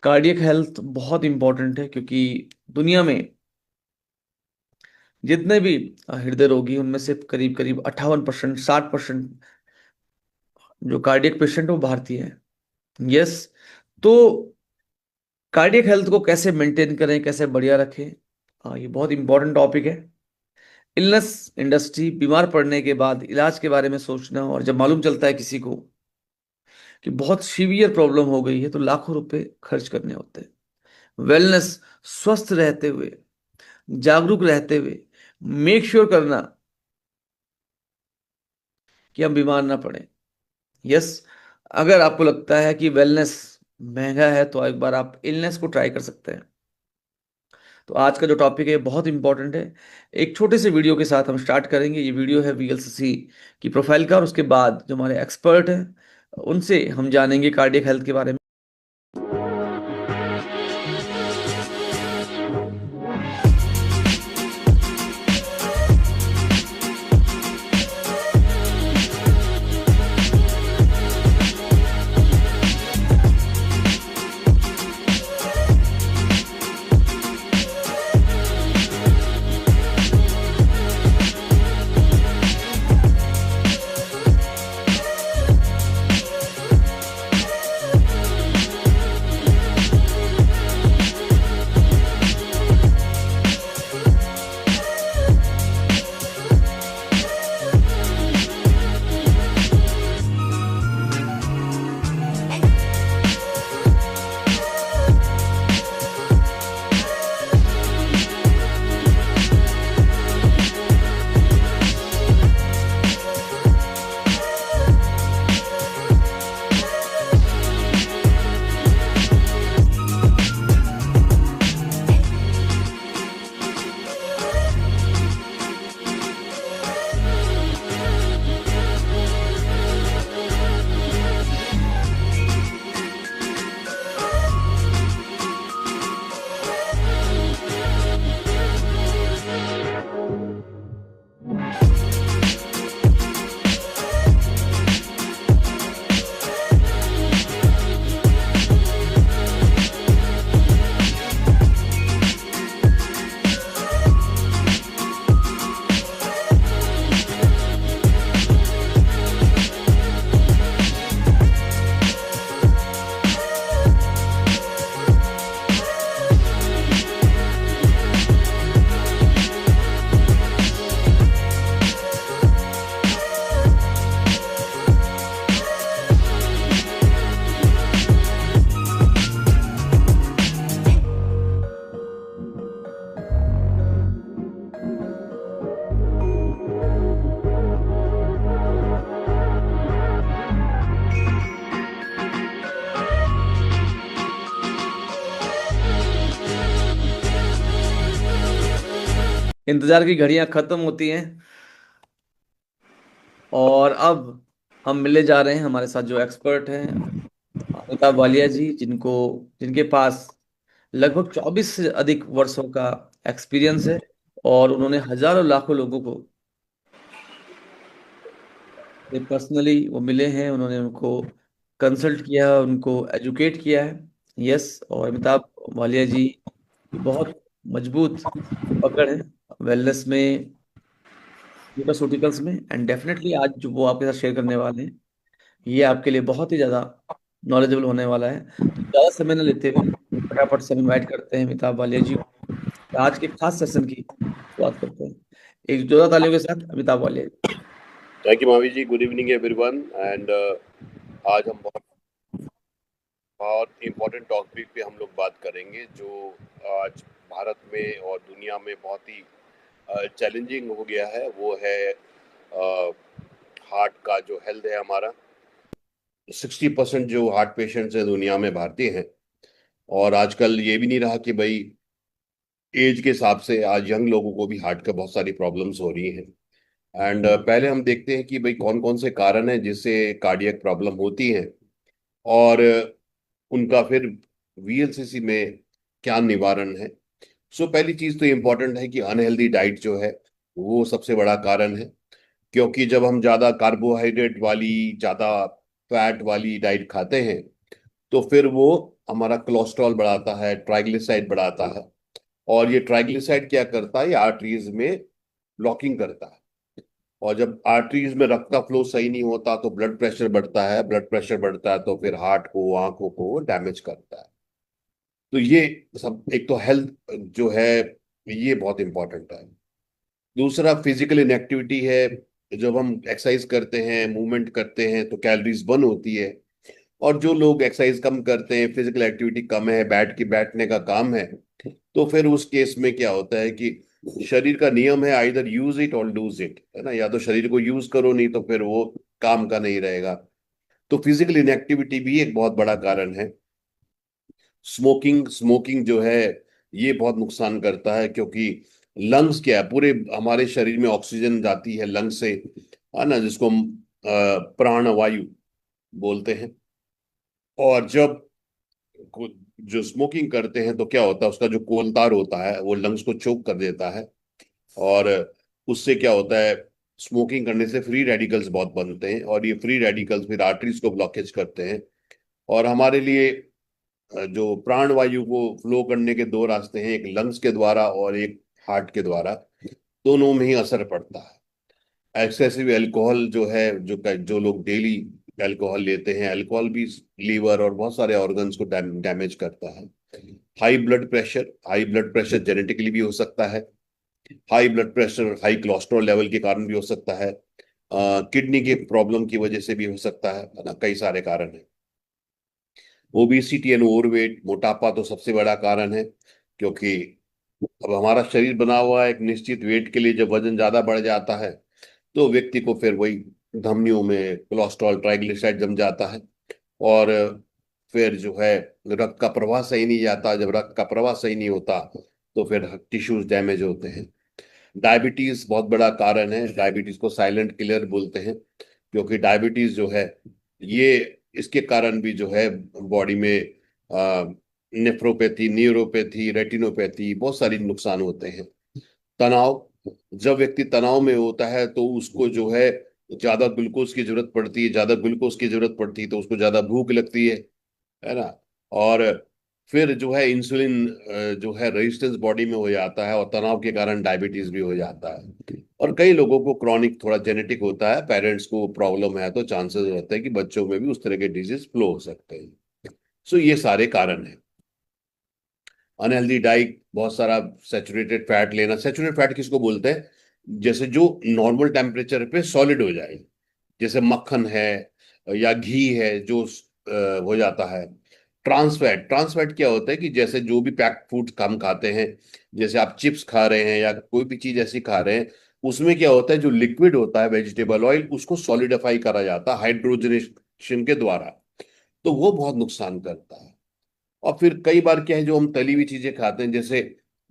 Cardiac health बहुत important है क्योंकि दुनिया में जितने भी हृदय रोगी उनमें से करीब करीब 58%, 60% जो कार्डियक पेशेंट है वो भारतीय हैं। यस। तो कार्डियक हेल्थ को कैसे मेंटेन करें, कैसे बढ़िया रखें, ये बहुत इंपॉर्टेंट टॉपिक है। इलनेस इंडस्ट्री, बीमार पड़ने के बाद इलाज के बारे में सोचना, और जब मालूम चलता है किसी को कि बहुत सीवियर प्रॉब्लम हो गई है तो लाखों रुपए खर्च करने होते हैं। वेलनेस, स्वस्थ रहते हुए, जागरूक रहते हुए मेक श्योर करना कि हम बीमार ना पड़े। यस। अगर आपको लगता है कि वेलनेस महंगा है तो एक बार आप इलनेस को ट्राई कर सकते हैं। तो आज का जो टॉपिक है बहुत इंपॉर्टेंट है। एक छोटे से वीडियो के साथ हम स्टार्ट करेंगे। ये वीडियो है वीएलसीसी की प्रोफाइल का, और उसके बाद जो हमारे एक्सपर्ट हैं उनसे हम जानेंगे कार्डियक हेल्थ के बारे में। इंतजार की घड़ियां खत्म होती हैं, और अब हम मिलने जा रहे हैं हमारे साथ जो एक्सपर्ट हैं, अमिताभ वालिया जी, जिनके पास लगभग 24 से अधिक वर्षों का एक्सपीरियंस है। और उन्होंने हजारों लाखों लोगों को पर्सनली वो मिले हैं, उन्होंने उनको कंसल्ट किया, उनको एजुकेट किया है। यस। और अमिताभ वालिया जी की बहुत मजबूत पकड़ है वेलनेस में, न्यूट्रास्यूटिकल्स में, एंड डेफिनेटली आज जो वो आपके साथ शेयर करने वाले हैं ये आपके लिए बहुत ही ज़्यादा नॉलेजेबल होने वाला है। तो ज़्यादा समय न लेते हुए फटाफट से इनवाइट करते हैं अमिताभ वालिया जी को। आज के खास सेशन की शुरुआत करते हैं एक जोरदार तालियों के साथ। Amitabh Walia ji. Thank you Mahavir ji. Good evening everyone. And आज हम बहुत बहुत इम्पोर्टेंट टॉपिक पे हम लोग बात करेंगे जो आज भारत में और दुनिया में बहुत ही चैलेंजिंग हो गया है। वो है हार्ट का जो हेल्थ है हमारा। 60% जो हार्ट पेशेंट्स हैं दुनिया में भारतीय हैं। और आजकल ये भी नहीं रहा कि भाई एज के हिसाब से आज यंग लोगों को भी हार्ट का बहुत सारी प्रॉब्लम्स हो रही हैं। एंड पहले हम देखते हैं कि भाई कौन कौन से कारण हैं जिससे कार्डियक प्रॉब्लम होती हैं, और उनका फिर वीएलसीसी में क्या निवारण है। सो पहली चीज तो इम्पोर्टेंट है कि अनहेल्दी डाइट जो है वो सबसे बड़ा कारण है। क्योंकि जब हम ज्यादा कार्बोहाइड्रेट वाली, ज्यादा फैट वाली डाइट खाते हैं तो फिर वो हमारा कोलेस्ट्रॉल बढ़ाता है, ट्राइग्लिसराइड बढ़ाता है। और ये ट्राइग्लिसराइड क्या करता है, ये आर्टरीज में ब्लॉकिंग करता है। और जब आर्टरीज में रक्त का फ्लो सही नहीं होता तो ब्लड प्रेशर बढ़ता है, ब्लड प्रेशर बढ़ता है तो फिर हार्ट को, आंखों को डैमेज करता है। तो ये सब, एक तो हेल्थ जो है ये बहुत इंपॉर्टेंट है। दूसरा फिजिकल इनएक्टिविटी है। जब हम एक्सरसाइज करते हैं, मूवमेंट करते हैं तो कैलोरीज बर्न होती है। और जो लोग एक्सरसाइज कम करते हैं, फिजिकल एक्टिविटी कम है, बैठने का काम है, तो फिर उस केस में क्या होता है कि शरीर का नियम है आइदर यूज इट और लूज इट, है ना। या तो शरीर को यूज करो, नहीं तो फिर वो काम का नहीं रहेगा। तो फिजिकल इनएक्टिविटी भी एक बहुत बड़ा कारण है। स्मोकिंग स्मोकिंग जो है ये बहुत नुकसान करता है, क्योंकि लंग्स क्या है, पूरे हमारे शरीर में ऑक्सीजन जाती है लंग्स से, है ना, जिसको हम प्राणवायु बोलते हैं। और जब को- जो स्मोकिंग करते हैं तो क्या होता है, उसका जो कोलतार होता है वो लंग्स को चोक कर देता है। और उससे क्या होता है, स्मोकिंग करने से फ्री रेडिकल्स बहुत बनते हैं, और ये फ्री रेडिकल्स फिर आर्टरीज को ब्लॉकेज करते हैं। और हमारे लिए जो प्राणवायु को फ्लो करने के दो रास्ते हैं, एक लंग्स के द्वारा और एक हार्ट के द्वारा, दोनों में ही असर पड़ता है। एक्सेसिव अल्कोहल जो है, जो लोग डेली अल्कोहल लेते हैं, अल्कोहल भी लीवर और बहुत सारे ऑर्गन्स को डैमेज करता है। हाई ब्लड प्रेशर जेनेटिकली भी हो सकता है। High blood pressure high cholesterol level के कारण भी हो सकता है। किडनी की प्रॉब्लम की वजह से भी हो सकता है ना, कई सारे कारण हैं। ओबेसिटी एंड ओवरवेट, मोटापा तो सबसे बड़ा कारण है, क्योंकि अब हमारा शरीर बना हुआ है एक निश्चित वेट के लिए। जब वजन ज्यादा बढ़ जाता है तो व्यक्ति को फिर वही धमनियों में कोलेस्ट्रॉल, ट्राइग्लिसराइड जम जाता है। और फिर जो है रक्त का प्रवाह सही नहीं जाता। जब रक्त का प्रवाह सही नहीं होता तो फिर टिश्यूज डैमेज होते हैं। डायबिटीज बहुत बड़ा कारण है। डायबिटीज को साइलेंट किलर बोलते हैं, क्योंकि डायबिटीज जो है ये, इसके कारण भी जो है बॉडी में नेफ्रोपैथी, न्यूरोपैथी, रेटिनोपैथी, बहुत सारी नुकसान होते हैं। तनाव, जब व्यक्ति तनाव में होता है तो उसको जो है ज्यादा ग्लूकोज की जरूरत पड़ती है। ज्यादा ग्लूकोज की जरूरत पड़ती है तो उसको ज्यादा भूख लगती है ना। और फिर जो है इंसुलिन जो है रेजिस्टेंस बॉडी में हो जाता है, और तनाव के कारण डायबिटीज भी हो जाता है। और कई लोगों को क्रॉनिक थोड़ा जेनेटिक होता है, पेरेंट्स को प्रॉब्लम है तो चांसेस रहते हैं कि बच्चों में भी उस तरह के डिजीज फ्लो हो सकते हैं। सो ये सारे कारण हैं। अनहेल्दी डाइट, बहुत सारा सैचुरेटेड फैट लेना। सैचुरेटेड फैट किसको बोलते हैं, जैसे जो नॉर्मल टेम्परेचर पे सॉलिड हो जाए, जैसे मक्खन है या घी है जो हो जाता है। ट्रांस फैट क्या होता है कि जैसे जो भी पैक्ड फूड हम खाते हैं, जैसे आप चिप्स खा रहे हैं या कोई भी चीज ऐसी खा रहे हैं, उसमें क्या होता है, जो लिक्विड होता है वेजिटेबल ऑयल, उसको सॉलिडिफाई करा जाता है हाइड्रोजनेशन के द्वारा। तो वो बहुत नुकसान करता है। और फिर कई बार क्या है, जो हम तली हुई चीजें खाते हैं, जैसे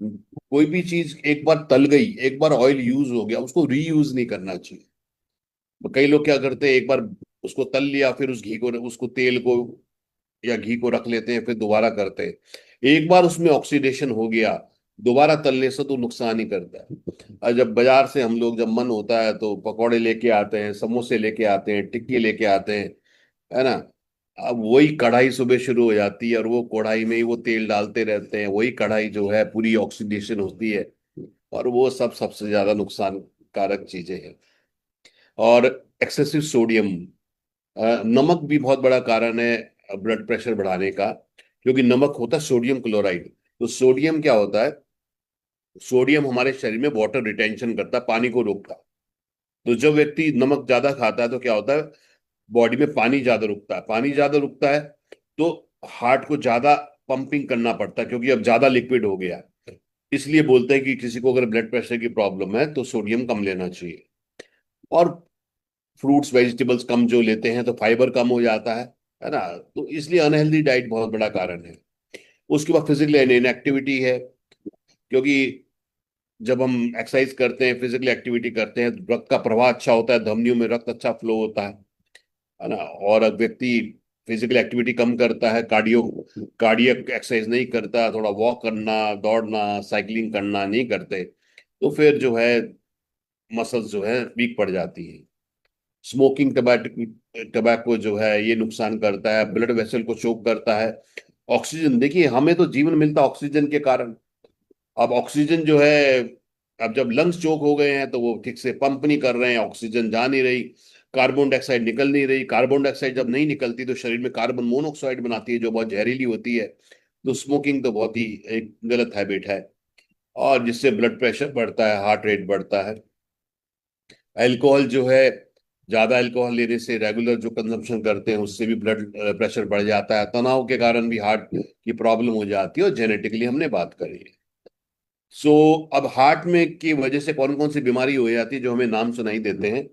कोई भी चीज एक बार तल गई, एक बार ऑयल यूज हो गया, उसको रीयूज नहीं करना चाहिए। तो कई लोग क्या करते हैं, एक बार उसको तल लिया, फिर उस घी को, उसको तेल को या घी को रख लेते हैं, फिर दोबारा करते हैं। एक बार उसमें ऑक्सीडेशन हो गया, दोबारा तलने से तो नुकसान ही करता है। और जब बाजार से हम लोग, जब मन होता है तो पकौड़े लेके आते हैं, समोसे लेके आते हैं, टिक्की लेके आते हैं, है ना। अब वही कढ़ाई सुबह शुरू हो जाती है, और वो कढ़ाई में ही वो तेल डालते रहते हैं, वही कढ़ाई जो है पूरी ऑक्सीडेशन होती है। और वो सब सबसे ज्यादा नुकसान कारक चीजें हैं। और एक्सेसिव सोडियम, नमक भी बहुत बड़ा कारण है ब्लड प्रेशर बढ़ाने का, क्योंकि नमक होता है सोडियम क्लोराइड। तो सोडियम क्या होता है, सोडियम हमारे शरीर में वाटर रिटेंशन करता है, पानी को रोकता है। तो जब व्यक्ति नमक ज्यादा खाता है तो क्या होता है, बॉडी में पानी ज्यादा रुकता है। पानी ज्यादा रुकता है तो हार्ट को ज्यादा पंपिंग करना पड़ता है, क्योंकि अब ज्यादा लिक्विड हो गया। इसलिए बोलते हैं कि किसी को अगर ब्लड प्रेशर की प्रॉब्लम है तो सोडियम कम लेना चाहिए। और फ्रूट्स वेजिटेबल्स कम जो लेते हैं तो फाइबर कम हो जाता है ना। तो इसलिए अनहेल्दी डाइट बहुत बड़ा कारण है। उसके बाद फिजिकल इनएक्टिविटी है, क्योंकि जब हम एक्सरसाइज करते हैं, फिजिकल एक्टिविटी करते हैं, तो रक्त का प्रवाह अच्छा होता है, धमनियों में रक्त अच्छा फ्लो होता है ना। और अगर व्यक्ति फिजिकल एक्टिविटी कम करता है, कार्डियक एक्सरसाइज नहीं करता, थोड़ा वॉक करना, दौड़ना, साइकिलिंग करना नहीं करते, तो फिर जो है मसल्स जो है वीक पड़ जाती है। स्मोकिंग, टबैको जो है ये नुकसान करता है, ब्लड वेसल को चोक करता है। ऑक्सीजन, देखिए हमें तो जीवन मिलता ऑक्सीजन के कारण। अब ऑक्सीजन जो है, अब जब लंग्स चोक हो गए हैं तो वो ठीक से पंप नहीं कर रहे हैं, ऑक्सीजन जा नहीं रही, कार्बन डाइऑक्साइड निकल नहीं रही। कार्बन डाइऑक्साइड जब नहीं निकलती तो शरीर में कार्बन मोनोऑक्साइड बनाती है जो बहुत जहरीली होती है। तो स्मोकिंग तो बहुत ही एक गलत हैबिट है, और जिससे ब्लड प्रेशर बढ़ता है, हार्ट रेट बढ़ता है। अल्कोहल जो है, ज्यादा अल्कोहल लेने से, रेगुलर जो कंजम्पशन करते हैं उससे भी ब्लड प्रेशर बढ़ जाता है। तनाव के कारण भी हार्ट की प्रॉब्लम हो जाती है, और जेनेटिकली हमने बात करी है। सो अब हार्ट में की वजह से कौन कौन सी बीमारी हो जाती है जो हमें नाम सुनाई देते हैं?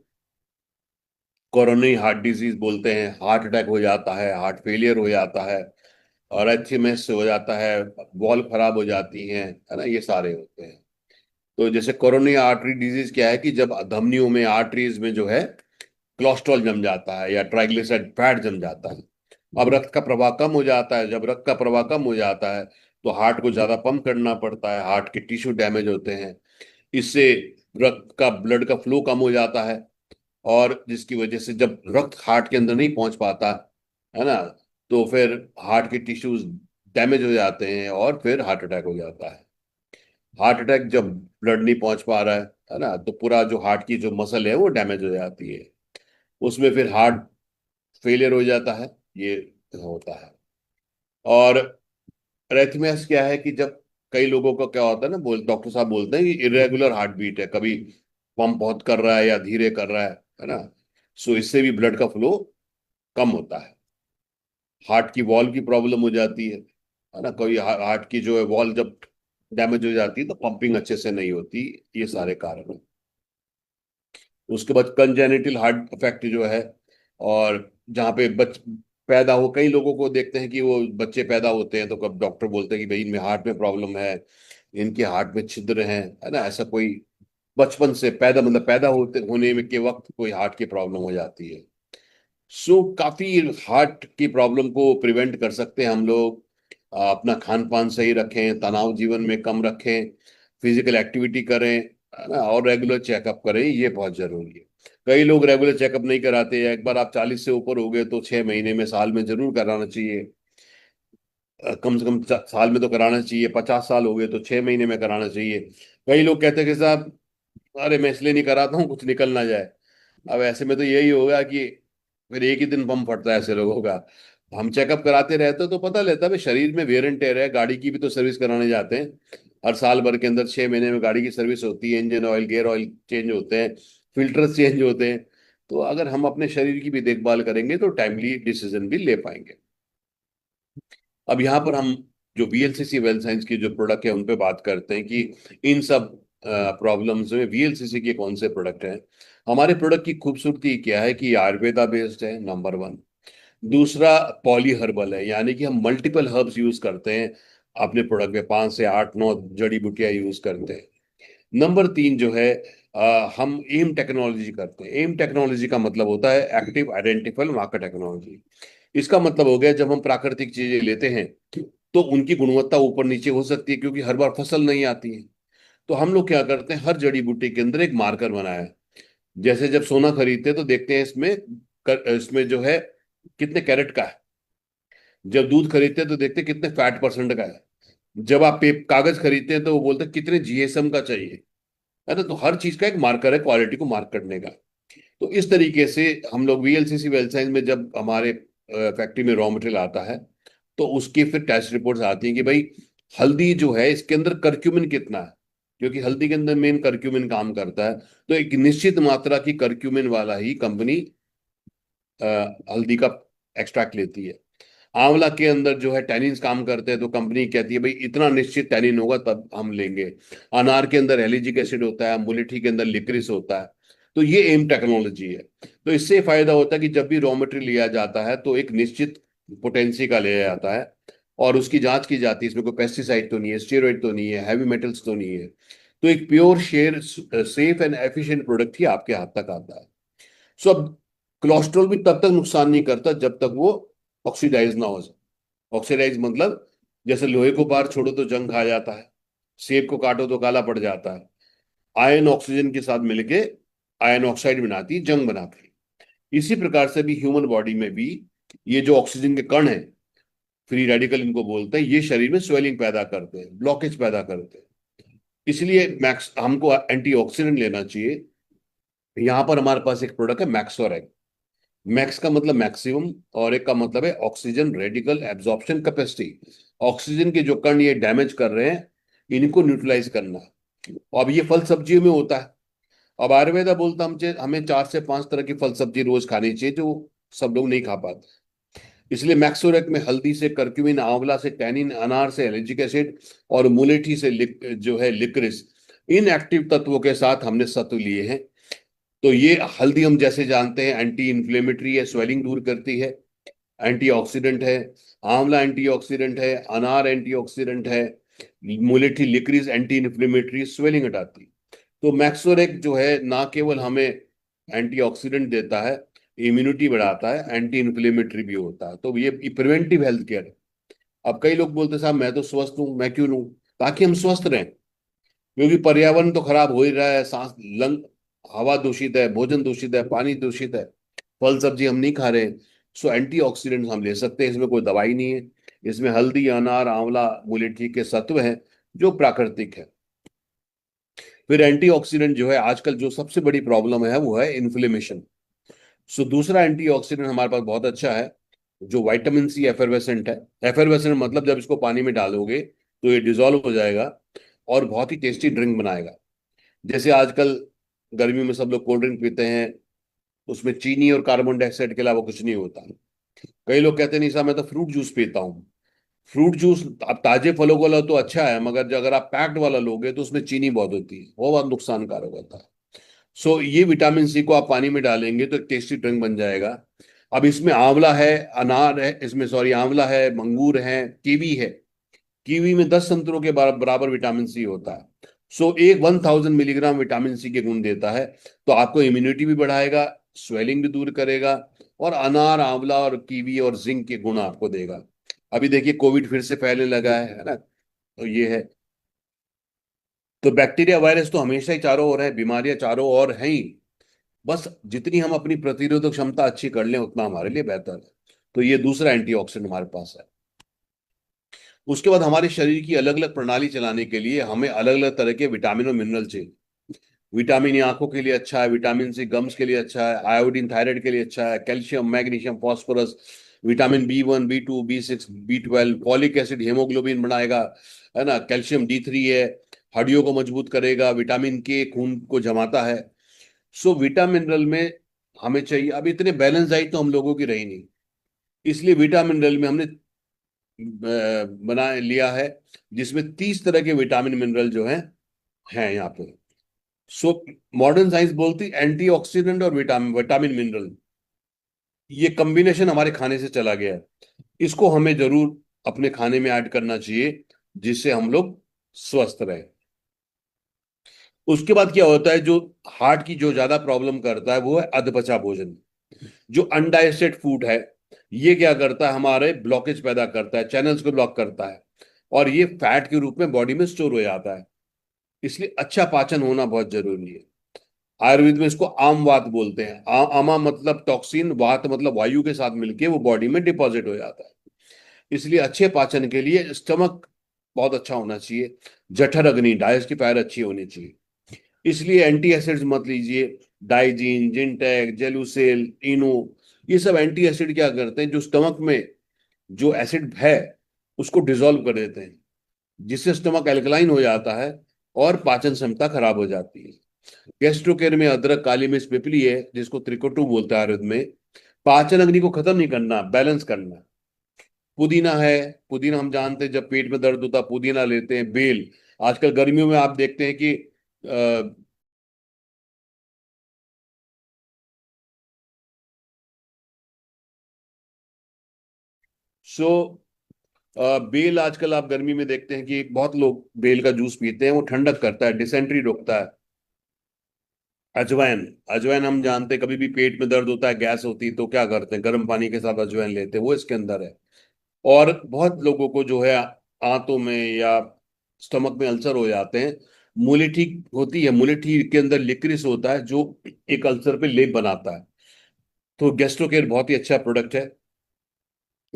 कोरोनरी हार्ट डिजीज बोलते हैं, हार्ट अटैक हो जाता है, हार्ट फेलियर हो जाता है, और एथीमेस हो जाता है, वॉल्व खराब हो जाती हैं, है ना, ये सारे होते हैं। तो जैसे कोरोनरी आर्टरी डिजीज क्या है कि जब धमनियों में, आर्टरीज में जो है कोलेस्ट्रॉल जम जाता है या ट्राइग्लिसराइड फैट जम जाता है। अब रक्त का प्रवाह कम हो जाता है, जब रक्त का प्रवाह कम हो जाता है तो हार्ट को ज्यादा पंप करना पड़ता है, हार्ट के टिश्यू डैमेज होते हैं। इससे रक्त का, ब्लड का फ्लो कम हो जाता है, और जिसकी वजह से जब रक्त हार्ट के अंदर नहीं पहुंच पाता, है ना, तो फिर हार्ट के टिश्यूज डैमेज हो जाते हैं और फिर हार्ट अटैक हो जाता है। हार्ट अटैक जब ब्लड नहीं पहुंच पा रहा है ना, तो पूरा जो हार्ट की जो मसल है वो डैमेज हो जाती है, उसमें फिर हार्ट फेलियर हो जाता है, ये होता है। और अरेथमियास क्या है कि जब कई लोगों का क्या होता है ना, डॉक्टर साहब बोलते हैं कि इरेगुलर हार्ट बीट है, कभी पंप बहुत कर रहा है या धीरे कर रहा है ना। सो इससे भी ब्लड का फ्लो कम होता है। हार्ट की वॉल्व की प्रॉब्लम हो जाती है ना, कोई हार्ट की जो है वॉल्व जब डैमेज हो जाती है तो पंपिंग अच्छे से नहीं होती। ये सारे कारण हैं। उसके बाद कंजेनिटल हार्ट इफेक्ट जो है, और जहाँ पे पैदा हो, कई लोगों को देखते हैं कि वो बच्चे पैदा होते हैं तो कब डॉक्टर बोलते हैं कि भाई इनमें हार्ट में प्रॉब्लम है, इनके हार्ट में छिद्र हैं, है ना, ऐसा कोई बचपन से पैदा, मतलब पैदा होते होने में के वक्त कोई हार्ट की प्रॉब्लम हो जाती है। सो काफी हार्ट की प्रॉब्लम को प्रिवेंट कर सकते हैं हम लोग। अपना खान पान सही रखें, तनाव जीवन में कम रखें, फिजिकल एक्टिविटी करें, है ना, और रेगुलर चेकअप करें, ये बहुत जरूरी है। कई लोग रेगुलर चेकअप नहीं कराते हैं। एक बार आप 40 से ऊपर हो गए तो 6 महीने में, साल में जरूर कराना चाहिए। कम से कम साल में तो कराना चाहिए। 50 साल हो गए तो 6 महीने में कराना चाहिए। कई लोग कहते हैं कि साहब, अरे मैं इसलिए नहीं कराता हूँ कुछ निकल ना जाए। अब ऐसे में तो यही होगा कि फिर एक ही दिन बम फटता है ऐसे लोगों का। हम चेकअप कराते रहते हैं तो पता लगता है भाई शरीर में वेयर एंड टेयर है। गाड़ी की भी तो सर्विस कराने जाते हैं, हर साल भर के अंदर 6 महीने में गाड़ी की सर्विस होती है, engine oil, gear oil change होते हैं, फिल्टर्स चेंज होते हैं। तो अगर हम अपने शरीर की भी देखभाल करेंगे तो टाइमली डिसीजन भी ले पाएंगे। अब यहाँ पर हम जो वीएलसीसी वेल साइंस की जो प्रोडक्ट है उन पे बात करते हैं कि इन सब प्रॉब्लम्स में वीएलसीसी के कौन से प्रोडक्ट हैं। हमारे प्रोडक्ट की खूबसूरती क्या है कि आयुर्वेदा बेस्ड है, नंबर वन। दूसरा, पॉली हर्बल है, यानी कि हम मल्टीपल हर्ब्स यूज करते हैं अपने प्रोडक्ट में, 5 से 8 9 जड़ी बूटियां यूज करते हैं। नंबर तीन जो है, हम एम टेक्नोलॉजी करते हैं। एम टेक्नोलॉजी का मतलब होता है एक्टिव आइडेंटिफाई मार्कर टेक्नोलॉजी। इसका मतलब हो गया जब हम प्राकृतिक चीजें लेते हैं तो उनकी गुणवत्ता ऊपर नीचे हो सकती है, क्योंकि हर बार फसल नहीं आती है। तो हम लोग क्या करते हैं, हर जड़ी बूटी के अंदर एक मार्कर बनाया है। जैसे जब सोना खरीदते हैं तो देखते हैं इसमें इसमें जो है कितने कैरेट का है। जब दूध खरीदते हैं तो देखते हैं कितने फैट परसेंट का है। जब आप कागज खरीदते हैं तो वो बोलते हैं कितने जीएसएम का चाहिए, है ना। तो हर चीज का एक मार्कर है क्वालिटी को मार्क करने का। तो इस तरीके से हम लोग वीएलसीसी वेल साइंस में जब हमारे फैक्ट्री में रॉ मटेरियल आता है तो उसकी फिर टेस्ट रिपोर्ट्स आती हैं कि भाई हल्दी जो है इसके अंदर करक्यूमिन कितना है, क्योंकि हल्दी के अंदर मेन करक्यूमिन काम करता है। तो एक निश्चित मात्रा की करक्यूमिन वाला ही कंपनी हल्दी का एक्सट्रैक्ट लेती है। आंवला के अंदर जो है टैनिन्स काम करते हैं, तो कंपनी कहती है भाई इतना निश्चित टैनिन होगा तब हम लेंगे। अनार के अंदर एलिजिक एसिड होता है, मुलेठी के अंदर लिक्रिस होता है। तो ये एम टेक्नोलॉजी है। तो इससे फायदा होता है कि जब भी रॉ मटेरियल लिया जाता है तो एक निश्चित पोटेंसी का लिया जाता है, और उसकी जांच की जाती है इसमें कोई पेस्टिसाइड तो नहीं है, स्टेरॉइड तो नहीं है, हैवी मेटल्स तो नहीं है। तो एक pure share safe and efficient product ही आपके हाथ तक आता है। सो अब कोलेस्ट्रॉल भी तब तक नुकसान नहीं करता जब तक वो ऑक्सीडाइज ना हो जाए। ऑक्सीडाइज मतलब जैसे लोहे को बाहर छोड़ो तो जंग खा जाता है, सेब को काटो तो काला पड़ जाता है। आयन ऑक्सीजन के साथ मिलके आयन ऑक्साइड बनाती है, जंग बनाती है। इसी प्रकार से भी ह्यूमन बॉडी में भी ये जो ऑक्सीजन के कण हैं फ्री रेडिकल इनको बोलते हैं, ये शरीर में स्वेलिंग पैदा करते हैं, ब्लॉकेज पैदा करते हैं। इसलिए मैक्स हमको एंटीऑक्सीडेंट लेना चाहिए। यहाँ पर हमारे पास एक प्रोडक्ट है मैक्सोरेग। मैक्स का मतलब मैक्सिमम, और एक का मतलब है oxygen radical absorption capacity. Oxygen के जो कण ये डैमेज कर रहे हैं, इनको न्यूट्रलाइज करना है। अब ये फल सब्जियों में होता है। अब आयुर्वेदा बोलता हमें 4 से 5 तरह की फल सब्जी रोज खानी चाहिए, जो सब लोग नहीं खा पाते। इसलिए मैक्सोरेक में हल्दी से करक्यूमिन, आंवला से टैनिन, अनार से एलिजिक एसिड, और मुलेठी से जो है लिक्रिस, इन एक्टिव तत्वों के साथ हमने सत्व लिए हैं। तो ये हल्दी हम जैसे जानते हैं एंटी इन्फ्लेमेटरी है, स्वेलिंग दूर करती है, एंटीऑक्सीडेंट है। आंवला एंटीऑक्सीडेंट है, अनार एंटीऑक्सीडेंट है, मुलेठी लिक्रिस एंटी इन्फ्लेमेटरी, स्वेलिंग हटाती है। तो मैक्सोरेक जो है ना केवल हमें एंटीऑक्सीडेंट देता है, इम्यूनिटी बढ़ाता है, एंटी इन्फ्लेमेटरी भी होता है। तो ये प्रिवेंटिव हेल्थ केयर है। अब कई लोग बोलते हैं साहब मैं तो स्वस्थ हूं, मैं क्यों लूं? ताकि हम स्वस्थ रहें, क्योंकि पर्यावरण तो खराब हो ही रहा है, सांस लंग हवा दूषित है, भोजन दूषित है, पानी दूषित है, फल सब्जी हम नहीं खा रहे। सो एंटीऑक्सीडेंट हम ले सकते हैं, इसमें कोई दवाई नहीं है। इसमें हल्दी, अनार, आंवला, मुलेठी के सत्व हैं जो प्राकृतिक है। फिर एंटीऑक्सीडेंट जो है, आजकल जो सबसे बड़ी प्रॉब्लम है वो है इन्फ्लेमेशन। सो दूसरा एंटीऑक्सीडेंट हमारे पास बहुत अच्छा है, जो विटामिन सी एफरवेसेंट है। एफरवेसेंट मतलब जब इसको पानी में डालोगे तो ये डिजोल्व हो जाएगा और बहुत ही टेस्टी ड्रिंक बनाएगा। जैसे आजकल गर्मियों में सब लोग कोल्ड ड्रिंक पीते हैं, उसमें चीनी और कार्बन डाइऑक्साइड के अलावा कुछ नहीं होता। कई लोग कहते नहीं साहब मैं तो फ्रूट जूस पीता हूँ। फ्रूट जूस अब ताजे फलों वाला तो अच्छा है, मगर जो अगर आप पैक्ड वाला लोगे तो उसमें चीनी बहुत होती है, वो बहुत नुकसानकारक होता है। सो ये विटामिन सी को आप पानी में डालेंगे तो एक टेस्टी ड्रिंक बन जाएगा। अब इसमें आंवला है, अनार है, इसमें सॉरी आंवला है, मंगूर है, कीवी है। कीवी में 10 संतरों के बराबर विटामिन सी होता है। सो एक 1000 मिलीग्राम विटामिन सी के गुण देता है। तो आपको इम्यूनिटी भी बढ़ाएगा, स्वेलिंग भी दूर करेगा, और अनार, आंवला और कीवी और जिंक के गुण आपको देगा। अभी देखिए कोविड फिर से फैलने लगा है ना? तो ये है। तो बैक्टीरिया वायरस तो हमेशा ही चारों ओर है, बीमारियां चारों ओर हैं ही। बस जितनी हम अपनी प्रतिरोधक क्षमता अच्छी कर लें उतना हमारे लिए बेहतर है। तो ये दूसरा एंटीऑक्सीडेंट हमारे पास है। उसके बाद हमारे शरीर की अलग अलग प्रणाली चलाने के लिए हमें अलग अलग तरह के विटामिन और मिनरल चाहिए। विटामिन ए आंखों के लिए अच्छा है, विटामिन सी गम्स के लिए अच्छा है, आयोडीन थायराइड के लिए अच्छा है, calcium, magnesium, phosphorus, vitamin B1, B2, B6, B12, folic acid haemoglobin बनाएगा, है ना, कैल्शियम D3 है, हड्डियों को मजबूत करेगा, विटामिन के खून को जमाता है। सो विटामिन मिनरल में हमें चाहिए। अब इतने बैलेंस डाइट तो हम लोगों की रही नहीं, इसलिए विटामिन मिनरल में हमने बना लिया है, जिसमें 30 तरह के विटामिन मिनरल जो हैं यहाँ पे। सो मॉडर्न साइंस बोलती एंटीऑक्सीडेंट और विटामिन विटामिन मिनरल, ये कॉम्बिनेशन हमारे खाने से चला गया है। इसको हमें जरूर अपने खाने में ऐड करना चाहिए, जिससे हम लोग स्वस्थ रहें। उसके बाद क्या होता है, जो हार्ट की जो ज्यादा प्रॉब्लम करता है वो है अधपचा भोजन। जो अनडाइजेस्टेड फूड है, ये क्या करता है, हमारे ब्लॉकेज पैदा करता है, चैनल्स को ब्लॉक करता है, और ये फैट के रूप में बॉडी में स्टोर हो जाता है। इसलिए अच्छा पाचन होना बहुत जरूरी है। आयुर्वेद में इसको आम वात बोलते हैं। आमा मतलब टॉक्सिन, वात मतलब वायु के साथ मिलके वो बॉडी में डिपॉजिट हो जाता है। इसलिए अच्छे पाचन के लिए स्टमक बहुत अच्छा होना चाहिए। जठर अग्नि, डाइजेस्ट की पैर अच्छी होनी चाहिए। इसलिए एंटी एसिड्स मत लीजिए। डाइजीन, जिंटेक, जेलुसेल, इनो, ये सब एंटी एसिड क्या करते हैं, जो स्टमक में जो एसिड है उसको डिसॉल्व कर देते हैं, जिससे स्टमक एल्कलाइन हो जाता है और पाचन क्षमता खराब हो जाती है। गैस्ट्रोकेर में अदरक, काली मिर्च, पिपली है, जिसको त्रिकोटु बोलता है आयुर्वेद में। पाचन अग्नि को खत्म नहीं करना, बैलेंस करना। पुदीना है, पुदीना हम जानते हैं जब पेट में दर्द होता है पुदीना लेते हैं। बेल, आजकल गर्मियों में आप देखते हैं कि सो बेल आजकल आप गर्मी में देखते हैं कि बहुत लोग बेल का जूस पीते हैं, वो ठंडक करता है, डिसेंट्री रोकता है। अजवाइन, अजवाइन हम जानते हैं कभी भी पेट में दर्द होता है, गैस होती है तो क्या करते हैं, गर्म पानी के साथ अजवाइन लेते हैं, वो इसके अंदर है। और बहुत लोगों को जो है आंतों में या स्टमक में अल्सर हो जाते हैं, मुलेठी होती है, मुलेठी के अंदर लिक्रिस होता है जो एक अल्सर पे लेप बनाता है। तो गैस्ट्रोकेयर बहुत ही अच्छा प्रोडक्ट है।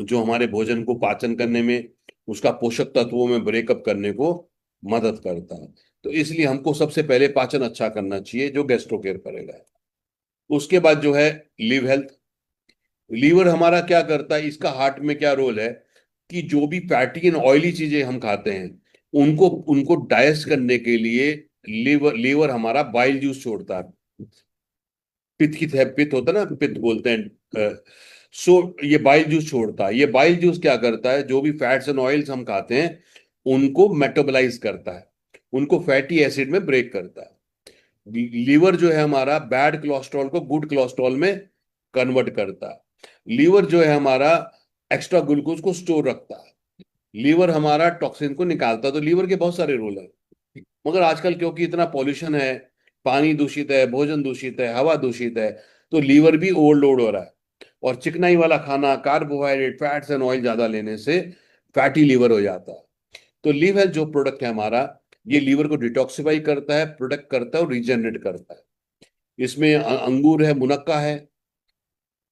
जो हमारे भोजन को पाचन करने में, उसका पोषक तत्वों में ब्रेकअप करने को मदद करता है। तो इसलिए हमको सबसे पहले पाचन अच्छा करना चाहिए, जो गैस्ट्रो केयर करेगा। उसके बाद जो है लिव हेल्थ। लीवर हमारा क्या करता है, इसका हार्ट में क्या रोल है, कि जो भी फैटी एंड ऑयली चीजें हम खाते हैं उनको उनको डाइजेस्ट करने के लिए लीवर लीवर हमारा बाइल जूस छोड़ता है। पित्त की पित्त होता है ना, पित्त बोलते हैं। सो ये बाइल जूस छोड़ता है। ये बाइल जूस क्या करता है, जो भी फैट्स एंड ऑयल्स हम खाते हैं उनको मेटाबोलाइज करता है, उनको फैटी एसिड में ब्रेक करता है। लीवर जो है हमारा बैड कोलेस्ट्रॉल को गुड कोलेस्ट्रॉल में कन्वर्ट करता है। लीवर जो है हमारा एक्स्ट्रा ग्लूकोज को स्टोर रखता है। लीवर हमारा टॉक्सिन को निकालता है। तो लीवर के बहुत सारे रोल है। मगर आजकल क्योंकि इतना पॉल्यूशन है, पानी दूषित है, भोजन दूषित है, हवा दूषित है, तो लीवर भी ओवरलोड हो रहा है। और चिकनाई वाला खाना, कार्बोहाइड्रेट, फैट्स एंड ऑयल ज्यादा लेने से फैटी लीवर हो जाता है। तो लीव हेल्थ जो प्रोडक्ट है हमारा, ये लीवर को डिटॉक्सिफाई करता है, प्रोटेक्ट करता है और रिजेनरेट करता है। इसमें अंगूर है, मुनक्का है,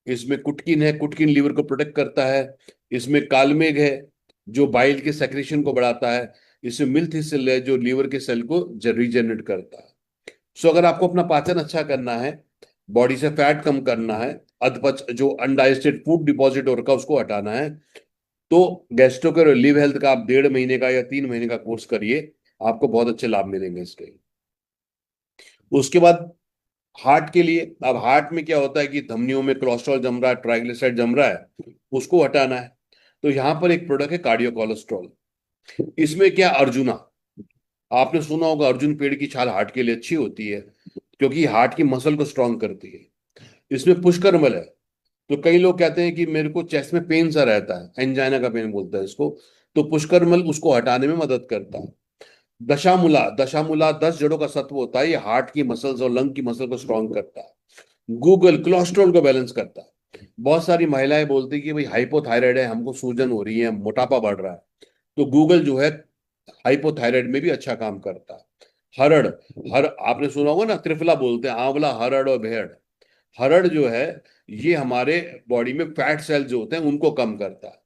इसमें कुटकिन है, कुटकिन लीवर को प्रोटेक्ट करता है। इसमें कालमेघ है, जो बाइल के सेक्रेशन को बढ़ाता है। इसमें मिल्थिसिल है, जो लीवर के सेल को रीजेनरेट करता है। सो अगर आपको अपना पाचन अच्छा करना है, बॉडी से फैट कम करना है, अधपच जो अनडाइजेस्टेड फूड डिपॉजिट हो रखा है उसको हटाना है, तो गैस्ट्रोकेयर और लिव हेल्थ का आप 1.5 महीने का या 3 महीने का कोर्स करिए। आपको बहुत अच्छे लाभ मिलेंगे इसके। उसके बाद हार्ट के लिए, अब हार्ट में क्या होता है कि धमनियों में कोलेस्ट्रॉल जम रहा है, ट्राइग्लिसराइड जम रहा है, उसको हटाना है। तो यहां पर एक प्रोडक्ट है कार्डियो कोलेस्ट्रॉल। इसमें क्या, अर्जुना, आपने सुना होगा, अर्जुन पेड़ की छाल हार्ट के लिए अच्छी होती है, क्योंकि हार्ट की मसल को स्ट्रांग करती है। इसमें पुष्करमल है। तो कई लोग कहते हैं कि मेरे को चेस्ट में पेन सा रहता है, एंजाइना का पेन बोलता है इसको, तो पुष्करमल उसको हटाने में मदद करता है। दशामूला, दशामूला 10 जड़ों का सत्व होता है, ये हार्ट की मसल्स और लंग की मसल को स्ट्रांग करता है। गूगल कोलेस्ट्रॉल को बैलेंस करता है। बहुत सारी महिलाएं बोलती है कि भाई हाइपोथायराइड है, हमको सूजन हो रही है, मोटापा बढ़ रहा है, तो गूगल जो है हाइपोथायराइड में भी अच्छा काम करता है। हरड़, हर आपने सुना होगा ना, त्रिफला बोलते हैं, आंवला, हरड़ और भेड़। हरड़ जो है, ये हमारे बॉडी में फैट सेल जो होते हैं उनको कम करता है।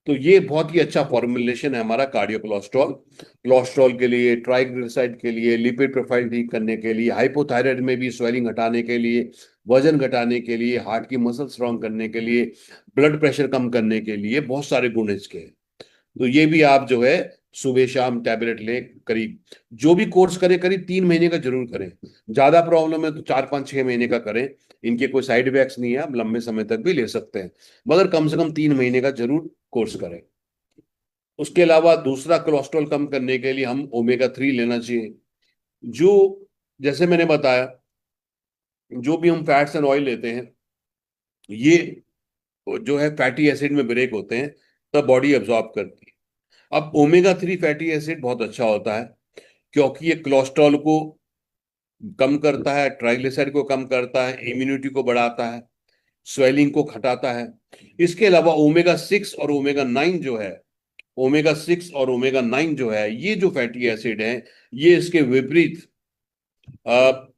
तो ये बहुत ही अच्छा फॉर्मुलेशन है हमारा कार्डियो कोलेस्ट्रॉल। कोलेस्ट्रॉल के लिए, ट्राइग्लिसराइड के लिए, लिपिड प्रोफाइल ठीक करने के लिए, हाइपोथायराइड में भी स्वेलिंग हटाने के लिए, वजन घटाने के लिए, हार्ट की मसल स्ट्रांग करने के लिए, ब्लड प्रेशर कम करने के लिए, बहुत सारे गुण इसके हैं। तो ये भी आप जो है सुबह शाम टैबलेट लें। करीब जो भी कोर्स करें, करीब 3 महीने का जरूर करें। ज्यादा प्रॉब्लम है तो 4 5 6 महीने का करें। इनके कोई साइड इफेक्ट्स नहीं है, आप लंबे समय तक भी ले सकते हैं, मगर कम से कम 3 महीने का जरूर कोर्स करें। उसके अलावा दूसरा, कोलेस्ट्रॉल कम करने के लिए हम ओमेगा 3 लेना चाहिए। जो, जैसे मैंने बताया, जो भी हम फैट्स एंड ऑयल लेते हैं, ये जो है फैटी एसिड में ब्रेक होते हैं, तब बॉडी एब्जॉर्ब करती है। अब ओमेगा 3 फैटी एसिड बहुत अच्छा होता है, क्योंकि ये कोलेस्ट्रॉल को कम करता है, ट्राइग्लिसराइड को कम करता है, इम्यूनिटी को बढ़ाता है, स्वेलिंग को घटाता है। इसके अलावा ओमेगा 6 और ओमेगा 9 जो है, ओमेगा 6 और ओमेगा 9 जो है, ये जो फैटी एसिड है, ये इसके विपरीत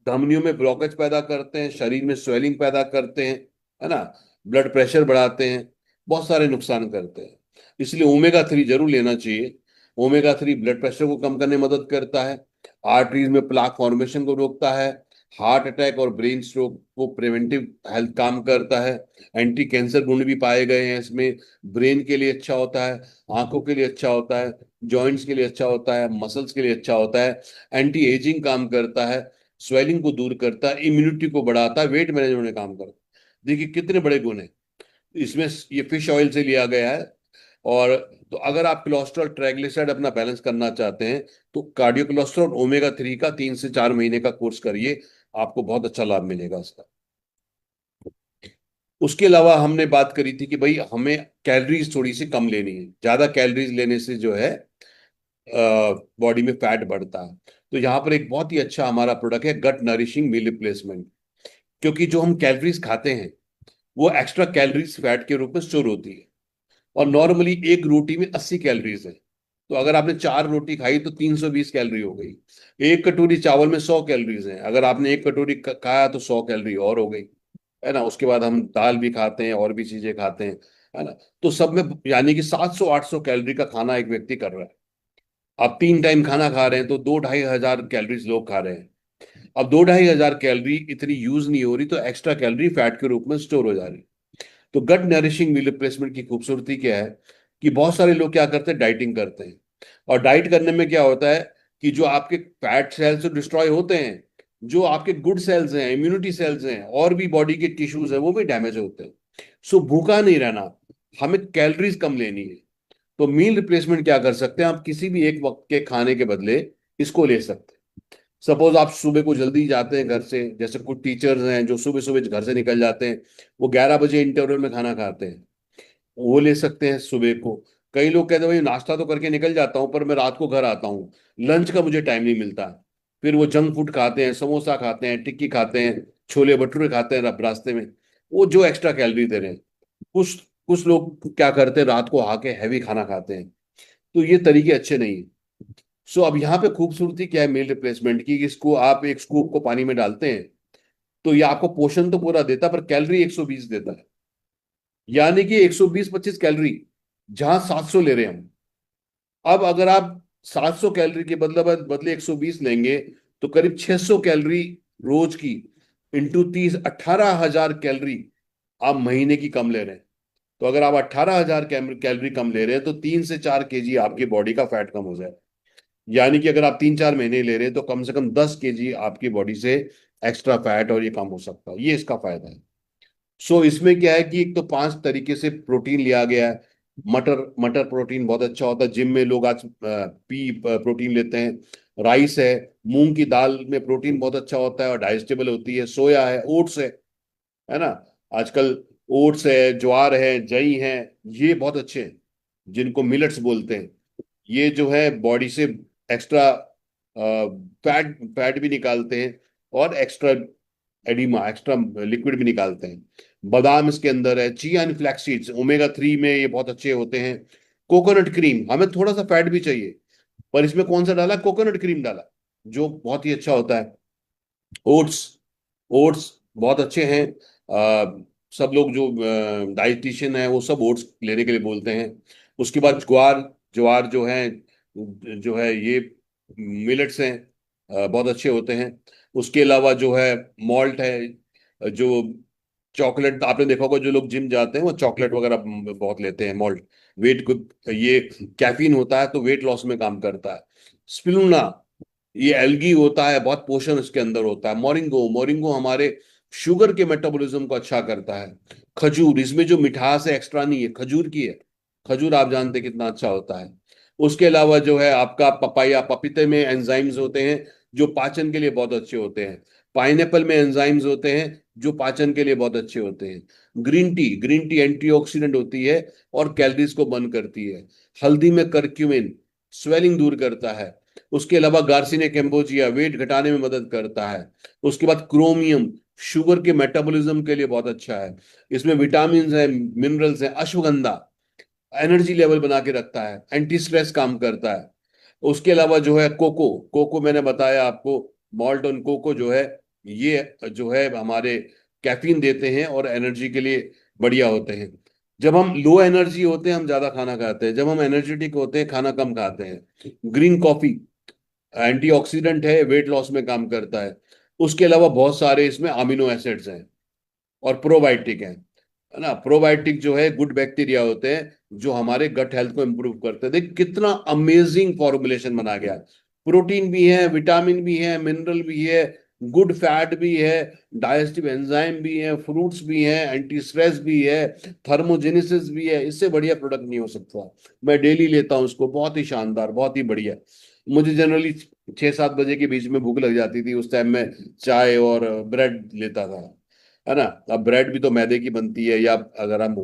धमनियों में ब्लॉकेज पैदा करते हैं, शरीर में स्वेलिंग पैदा करते हैं, है ना, ब्लड प्रेशर बढ़ाते हैं, बहुत सारे नुकसान करते हैं। इसलिए ओमेगा 3 जरूर लेना चाहिए। ओमेगा 3 ब्लड प्रेशर को कम करने में मदद करता है, आर्टरीज में प्लाक फॉर्मेशन को रोकता है, हार्ट अटैक और ब्रेन स्ट्रोक को प्रिवेंटिव हेल्थ काम करता है। एंटी कैंसर गुण भी पाए गए हैं इसमें। ब्रेन के लिए अच्छा होता है, आंखों के लिए अच्छा होता है, जॉइंट्स के लिए अच्छा होता है, मसल्स के लिए अच्छा होता है, एंटी एजिंग काम करता है, स्वेलिंग को दूर करता है, इम्यूनिटी को बढ़ाता है, वेट मैनेजमेंट में काम करता है। देखिए कितने बड़े गुण हैं इसमें। ये फिश ऑयल से लिया गया है। और तो अगर आप कोलेस्ट्रॉल ट्राइग्लिसराइड अपना बैलेंस करना चाहते हैं, तो कार्डियो कोलेस्ट्रॉल ओमेगा 3 का 3 से 4 महीने का कोर्स करिए, आपको बहुत अच्छा लाभ मिलेगा इसका। उसके अलावा हमने बात करी थी कि भाई हमें कैलोरीज थोड़ी सी कम लेनी है। ज्यादा कैलोरीज लेने से जो है बॉडी में फैट बढ़ता है। तो यहाँ पर एक बहुत ही अच्छा हमारा प्रोडक्ट है गट नरिशिंग मील रिप्लेसमेंट। क्योंकि जो हम कैलोरीज खाते हैं, वो एक्स्ट्रा कैलोरीज फैट के रूप में स्टोर होती है। और नॉर्मली एक रोटी में 80 कैलोरीज है। तो अगर आपने 4 रोटी खाई तो 320 कैलोरी हो गई। एक कटोरी चावल में 100 कैलोरीज है, अगर आपने एक कटोरी खाया तो 100 कैलोरी और हो गई, है ना। उसके बाद हम दाल भी खाते हैं और भी चीजें खाते हैं, है ना। तो सब में यानी कि 700-800 कैलोरी का खाना एक व्यक्ति कर रहा है। आप 3 टाइम खाना खा रहे हैं तो 2-2,500 कैलोरीज लोग खा रहे हैं। अब 2-2,500 कैलोरी इतनी यूज नहीं हो रही, तो एक्स्ट्रा कैलोरी फैट के रूप में स्टोर हो जा रही। तो गट नरिशिंग मील रिप्लेसमेंट की खूबसूरती क्या है कि बहुत सारे लोग क्या करते हैं, डाइटिंग करते हैं। और डाइट करने में क्या होता है कि जो आपके फैट सेल्स तो डिस्ट्रॉय होते हैं, जो आपके गुड सेल्स हैं, इम्यूनिटी सेल्स हैं, और भी बॉडी के टिश्यूज हैं, वो भी डैमेज होते हैं। सो भूखा नहीं रहना, हमें कैलोरीज कम लेनी है। तो मील रिप्लेसमेंट क्या कर सकते हैं, आप किसी भी एक वक्त के खाने के बदले इसको ले सकते हैं। सपोज आप सुबह को जल्दी जाते हैं घर से, जैसे कुछ टीचर्स हैं जो सुबह सुबह घर से निकल जाते हैं, वो 11 बजे इंटरवल में खाना खाते हैं, वो ले सकते हैं सुबह को। कई लोग कहते हैं भाई नाश्ता तो करके निकल जाता हूँ पर मैं रात को घर आता हूँ, लंच का मुझे टाइम नहीं मिलता। फिर वो जंक फूड खाते हैं, समोसा खाते हैं, टिक्की खाते हैं, छोले भटूरे खाते हैं रास्ते में, वो जो एक्स्ट्रा कैलोरी दे रहे हैं। कुछ कुछ लोग क्या करते हैं, रात को आके हैवी खाना खाते हैं। तो ये तरीके अच्छे नहीं है। सो अब यहाँ पे खूबसूरती क्या है मील रिप्लेसमेंट की, कि इसको आप एक स्कूप को पानी में डालते हैं तो ये आपको पोषण तो पूरा देता है पर कैलोरी 120 देता है। यानी कि 120-25 कैलोरी, जहां 700 ले रहे हैं हम। अब अगर आप 700 कैलोरी के बदले बदले 120 लेंगे, तो करीब 600 कैलोरी रोज की, इंटू 30, 18,000 कैलोरी आप महीने की कम ले रहे हैं। तो अगर आप 18,000 कैलोरी कम ले रहे हैं तो 3 से 4 केजी आपकी बॉडी का फैट कम हो जाए। यानी कि अगर आप 3-4 महीने ले रहे हैं तो कम से कम 10 केजी आपकी बॉडी से एक्स्ट्रा फैट और ये कम हो सकता है। ये इसका फायदा है। सो इसमें क्या है कि एक तो 5 तरीके से प्रोटीन लिया गया है। मटर मटर प्रोटीन बहुत अच्छा होता है, जिम में लोग आज पी प्रोटीन लेते हैं। राइस है, मूंग की दाल में प्रोटीन बहुत अच्छा होता है और डाइजेस्टेबल होती है। सोया है, ओट्स है ना। आजकल ओट्स है, ज्वार है, जई है, ये बहुत अच्छे हैं, जिनको मिलेट्स बोलते हैं। ये जो है बॉडी से एक्स्ट्रा फैट फैट भी निकालते हैं, और एक्स्ट्रा एडिमा, एक्स्ट्रा लिक्विड भी निकालते हैं। बादाम इसके अंदर है, chia and flax seeds omega 3 में ये बहुत अच्छे होते हैं। कोकोनट क्रीम, हमें थोड़ा सा फैट भी चाहिए, पर इसमें कौन सा डाला, कोकोनट क्रीम डाला, जो बहुत ही अच्छा होता है। ओट्स, ओट्स बहुत अच्छे हैं। सब लोग जो डाइटिशियन है वो सब ओट्स लेने के लिए बोलते हैं। उसके बाद ज्वार, ज्वार जो है ये मिलेट्स हैं, बहुत अच्छे होते हैं। उसके अलावा जो है मॉल्ट है, जो चॉकलेट आपने देखा होगा, जो लोग जिम जाते हैं वो चॉकलेट वगैरह बहुत लेते हैं, मॉल्ट। वेट को ये कैफीन होता है तो वेट लॉस में काम करता है। स्पिरुलिना, ये एल्गी होता है, बहुत पोषण इसके अंदर होता है। मोरिंगो, मोरिंगो हमारे शुगर के मेटाबॉलिज्म को अच्छा करता है। खजूर, इसमें जो मिठास है एक्स्ट्रा नहीं है, खजूर की है। खजूर आप जानते हैं कितना अच्छा होता है। उसके अलावा जो है आपका पपाया, पपीते में एंजाइम्स होते हैं जो पाचन के लिए बहुत अच्छे होते हैं। पाइनएप्पल में एंजाइम्स होते हैं जो पाचन के लिए बहुत अच्छे होते हैं। ग्रीन टी एंटीऑक्सीडेंट होती है और कैलोरीज को बर्न करती है। हल्दी में करक्यूमिन स्वेलिंग दूर करता है। उसके अलावा गार्सिनिया कैम्बोजिया वेट घटाने में मदद करता है। उसके बाद क्रोमियम शुगर के मेटाबॉलिज्म के लिए बहुत अच्छा है। इसमें विटामिन है, मिनरल्स हैं। अश्वगंधा एनर्जी लेवल बना के रखता है, एंटी स्ट्रेस काम करता है। उसके अलावा जो है कोको, कोको मैंने बताया आपको, मॉल्ट और कोको जो है, ये जो है हमारे कैफीन देते हैं और एनर्जी के लिए बढ़िया होते हैं। जब हम लो एनर्जी होते हैं हम ज्यादा खाना खाते हैं, जब हम एनर्जेटिक होते हैं खाना कम खाते हैं। ग्रीन कॉफी एंटीऑक्सीडेंट है, वेट लॉस में काम करता है। उसके अलावा बहुत सारे इसमें अमीनो एसिड्स हैं और प्रोबायोटिक हैं, है ना। प्रोबायोटिक जो है गुड बैक्टीरिया होते हैं जो हमारे गट हेल्थ को इंप्रूव करते हैं। देख कितना अमेजिंग फॉर्मुलेशन बना गया है। प्रोटीन भी है, विटामिन भी है, मिनरल भी है, गुड फैट भी है, डाइजेस्टिव एंजाइम भी है, फ्रूट्स भी हैं, एंटी स्ट्रेस भी है, थर्मोजेनिसिस भी है। इससे बढ़िया प्रोडक्ट नहीं हो सकता। मैं डेली लेता हूँ उसको, बहुत ही शानदार, बहुत ही बढ़िया। मुझे जनरली 6-7 बजे के बीच में भूख लग जाती थी, उस टाइम में चाय और ब्रेड लेता था, है ना। अब ब्रेड भी तो मैदे की बनती है, या अगर हम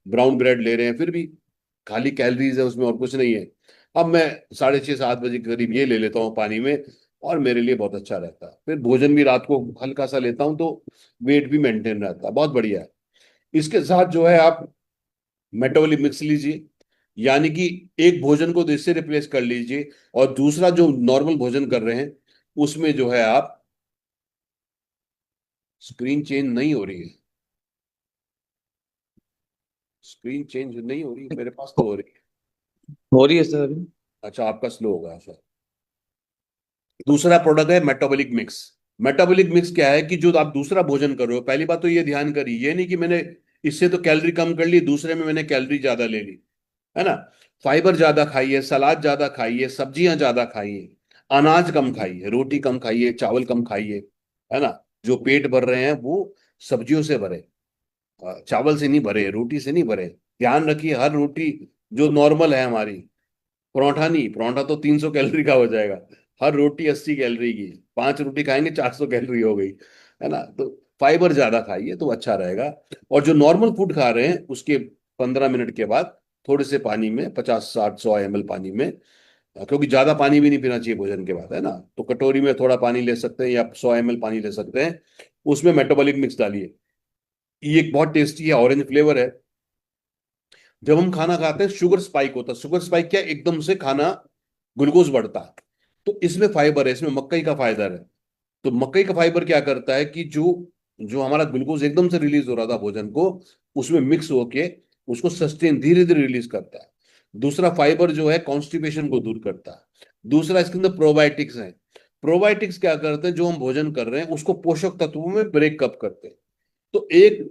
ब्राउन ब्रेड ले रहे हैं फिर भी खाली कैलोरीज है उसमें और कुछ नहीं है। अब मैं 6:30-7 बजे के करीब ये ले लेता हूँ पानी में, और मेरे लिए बहुत अच्छा रहता है। फिर भोजन भी रात को हल्का सा लेता हूँ तो वेट भी मेंटेन रहता है, बहुत बढ़िया है। इसके साथ जो है आप मेटाबॉलिक मिक्स लीजिए, यानी कि एक भोजन को इससे रिप्लेस कर लीजिए, और दूसरा जो नॉर्मल भोजन कर रहे हैं उसमें जो है आप, स्क्रीन चेंज नहीं हो रही है, स्क्रीन चेंज नहीं हो रही, मेरे पास तो हो रही है। हो रही है सर अभी। अच्छा, आपका स्लो होगा सर। दूसरा प्रोडक्ट है मेटाबॉलिक मिक्स। मेटाबॉलिक मिक्स क्या है कि जो आप दूसरा भोजन कर रहे हो, पहली बात तो ये ध्यान करिए, ये नहीं कि मैंने इससे तो कैलोरी कम कर ली, दूसरे में मैंने कैलोरी ज्यादा ले ली, है ना। फाइबर ज्यादा खाइए, सलाद ज्यादा खाइए, सब्जियां ज्यादा खाइए, अनाज कम खाइए, रोटी कम खाइए, चावल कम खाइए, है ना। जो पेट भर रहे हैं वो सब्जियों से भरे, चावल से नहीं भरे, रोटी से नहीं भरे। ध्यान रखिए, हर रोटी जो नॉर्मल है हमारी, परोठा नहीं, परोठा तो 300 कैलोरी का हो जाएगा। हर रोटी 80 कैलोरी की, 5 रोटी खाएंगे 400 कैलोरी हो गई, है ना। तो फाइबर ज्यादा खाइए तो अच्छा रहेगा। और जो नॉर्मल फूड खा रहे हैं उसके 15 मिनट के बाद थोड़े से पानी में, 50 60 100 ml पानी में, क्योंकि ज्यादा पानी भी नहीं पीना चाहिए भोजन के बाद, है ना। तो कटोरी में थोड़ा पानी ले सकते हैं या 100 ml पानी ले सकते हैं, उसमें मेटाबॉलिक मिक्स डालिए। ये एक बहुत टेस्टी है, ऑरेंज फ्लेवर है। जब हम खाना खाते हैं शुगर स्पाइक होता है। शुगर स्पाइक क्या, एकदम से खाना ग्लूकोज बढ़ता है। तो इसमें फाइबर है, इसमें मकई का फाइबर है। तो मकई का फाइबर क्या करता है कि जो जो हमारा ग्लूकोज एकदम से रिलीज हो रहा था भोजन को, उसमें मिक्स होके उसको सस्टेन धीरे धीरे रिलीज करता है। दूसरा, फाइबर जो है कॉन्स्टिपेशन को दूर करता है। दूसरा, इसके अंदर प्रोबायोटिक्स है। प्रोबायोटिक्स क्या करते हैं, जो हम भोजन कर रहे हैं उसको पोषक तत्वों में ब्रेकअप करते हैं। तो एक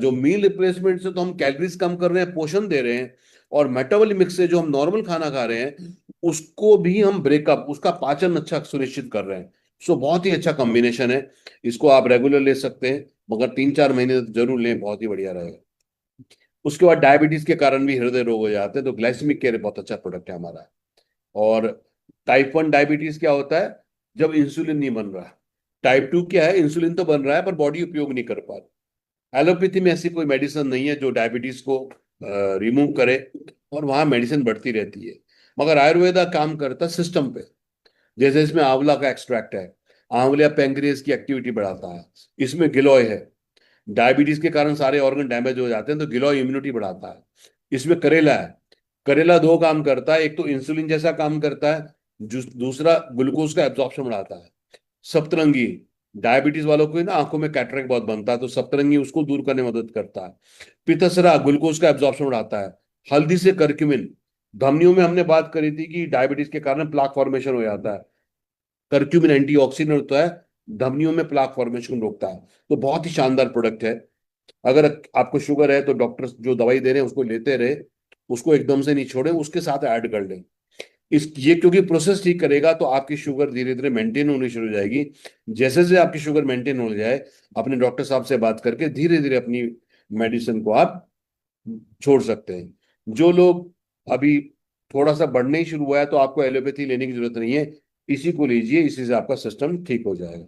जो मील रिप्लेसमेंट से तो हम कैलोरीज कम कर रहे हैं, पोषण दे रहे हैं, और मेटाबॉलिक मिक्स से जो हम नॉर्मल खाना खा रहे हैं उसको भी हम ब्रेकअप, उसका पाचन अच्छा सुनिश्चित कर रहे हैं। सो बहुत ही अच्छा कॉम्बिनेशन है। इसको आप रेगुलर ले सकते हैं, मगर 3 4 महीने तो जरूर लें, बहुत ही बढ़िया रहेगा। उसके बाद डायबिटीज के कारण भी हृदय रोग हो जाते हैं, तो ग्लाइसेमिक केयर बहुत अच्छा प्रोडक्ट है हमारा। और टाइप 1 डायबिटीज क्या होता है, जब इंसुलिन नहीं बन रहा। टाइप 2 क्या है, इंसुलिन तो बन रहा है पर बॉडी उपयोग नहीं कर पा रही। एलोपैथी में ऐसी कोई मेडिसिन नहीं है जो डायबिटीज को रिमूव करे, और वहां मेडिसिन बढ़ती रहती है। मगर आयुर्वेदा काम करता है सिस्टम पे। जैसे इसमें आंवला का एक्सट्रैक्ट है, आंवला पेंक्रियास की एक्टिविटी बढ़ाता है। इसमें गिलोय है, डायबिटीज के कारण सारे ऑर्गन डैमेज हो जाते हैं, तो गिलोय इम्यूनिटी बढ़ाता है। इसमें करेला है, करेला दो काम करता है, एक तो इंसुलिन जैसा काम करता है, दूसरा ग्लूकोज का एब्जॉर्प्शन बढ़ाता है। सप्तरंगी, डायबिटीज वालों को ना आंखों में कैटरेक्ट बहुत बनता है, तो सप्तरंगी उसको दूर करने में मदद करता है। पितसरा ग्लूकोज का एब्जॉर्प्शन बढ़ाता है। हल्दी से करक्यूमिन, धमनियों में हमने बात करी थी कि डायबिटीज के कारण प्लाक फॉर्मेशन हो जाता है, करक्यूमिन एंटीऑक्सीडेंट होता है, धमनियों में प्लाक फॉर्मेशन रोकता है। तो बहुत ही शानदार प्रोडक्ट है। अगर आपको शुगर है तो डॉक्टर जो दवाई दे रहे हैं उसको लेते रहे, उसको एकदम से नहीं छोड़े, उसके साथ ऐड कर लें। इस ये क्योंकि प्रोसेस ठीक करेगा तो आपकी शुगर धीरे धीरे मेंटेन होनी शुरू हो जाएगी। जैसे जैसे आपकी शुगर मेंटेन हो जाए, अपने डॉक्टर साहब से बात करके धीरे धीरे अपनी मेडिसिन को आप छोड़ सकते हैं। जो लोग अभी थोड़ा सा बढ़ने ही शुरू हुआ है, तो आपको एलोपैथी लेने की जरूरत नहीं है, इसी को लीजिए, इसी से आपका सिस्टम ठीक हो जाएगा।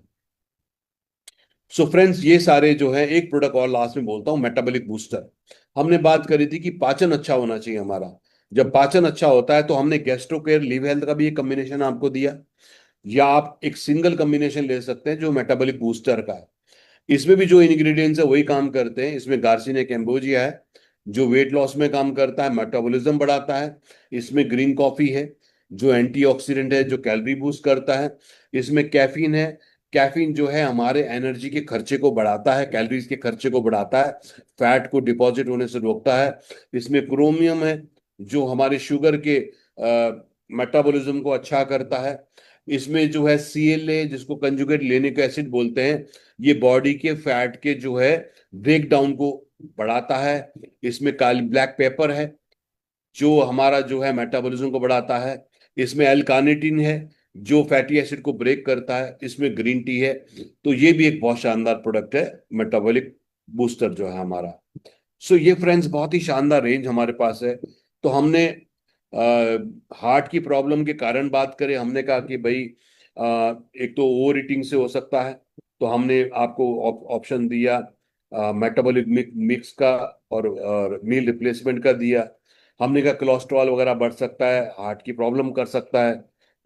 सो फ्रेंड्स, ये सारे जो है, एक प्रोडक्ट और लास्ट में बोलता हूँ, मेटाबॉलिक बूस्टर। हमने बात करी थी कि पाचन अच्छा होना चाहिए हमारा। जब पाचन अच्छा होता है तो हमने गैस्ट्रो केयर लिव हेल्थ का भी एक कॉम्बिनेशन आपको दिया, या आप एक सिंगल कॉम्बिनेशन ले सकते हैं जो मेटाबॉलिक बूस्टर का है। इसमें भी जो इंग्रेडिएंट्स है वही काम करते हैं। इसमें गार्सिनिक एम्बोजिया है जो वेट लॉस में काम करता है, मेटाबॉलिज्म बढ़ाता है। इसमें ग्रीन कॉफी है जो एंटीऑक्सीडेंट है, जो कैलोरी बूस्ट करता है। इसमें कैफीन है, कैफीन जो है हमारे एनर्जी के खर्चे को बढ़ाता है, कैलोरीज के खर्चे को बढ़ाता है, फैट को डिपॉजिट होने से रोकता है। इसमें क्रोमियम है जो हमारे शुगर के मेटाबॉलिज्म को अच्छा करता है। इसमें जो है CLA, जिसको कंजुगेट लेनिक एसिड बोलते हैं, ये बॉडी के फैट के जो है ब्रेक डाउन को बढ़ाता है। इसमें काली ब्लैक पेपर है जो हमारा जो है मेटाबॉलिज्म को बढ़ाता है। इसमें एल कार्निटिन है जो फैटी एसिड को ब्रेक करता है। इसमें ग्रीन टी है। तो ये भी एक बहुत शानदार प्रोडक्ट है, मेटाबॉलिक बूस्टर जो है हमारा। सो ये फ्रेंड्स बहुत ही शानदार रेंज हमारे पास है। तो हमने हार्ट की प्रॉब्लम के कारण बात करें, हमने कहा कि भाई एक तो ओवर ईटिंग से हो सकता है, तो हमने आपको ऑप्शन दिया मेटाबॉलिक मिक्स का, और मील रिप्लेसमेंट का दिया। हमने कहा कोलेस्ट्रॉल वगैरह बढ़ सकता है, हार्ट की प्रॉब्लम कर सकता है,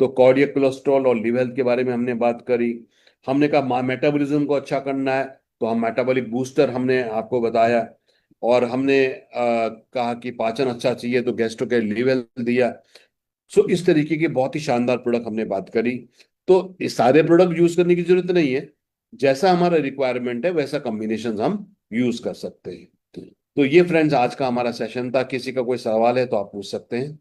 तो कार्डियक कोलेस्ट्रॉल और लिवर हेल्थ के बारे में हमने बात करी। हमने कहा मेटाबॉलिज्म को अच्छा करना है, तो हम मेटाबॉलिक बूस्टर हमने आपको बताया। और हमने कहा कि पाचन अच्छा चाहिए तो गैस्ट्रो के लेवल दिया। सो इस तरीके के बहुत ही शानदार प्रोडक्ट हमने बात करी। तो इस सारे प्रोडक्ट यूज करने की जरूरत नहीं है, जैसा हमारा रिक्वायरमेंट है वैसा कॉम्बिनेशन हम यूज कर सकते हैं। तो ये फ्रेंड्स आज का हमारा सेशन था। किसी का कोई सवाल है तो आप पूछ सकते हैं।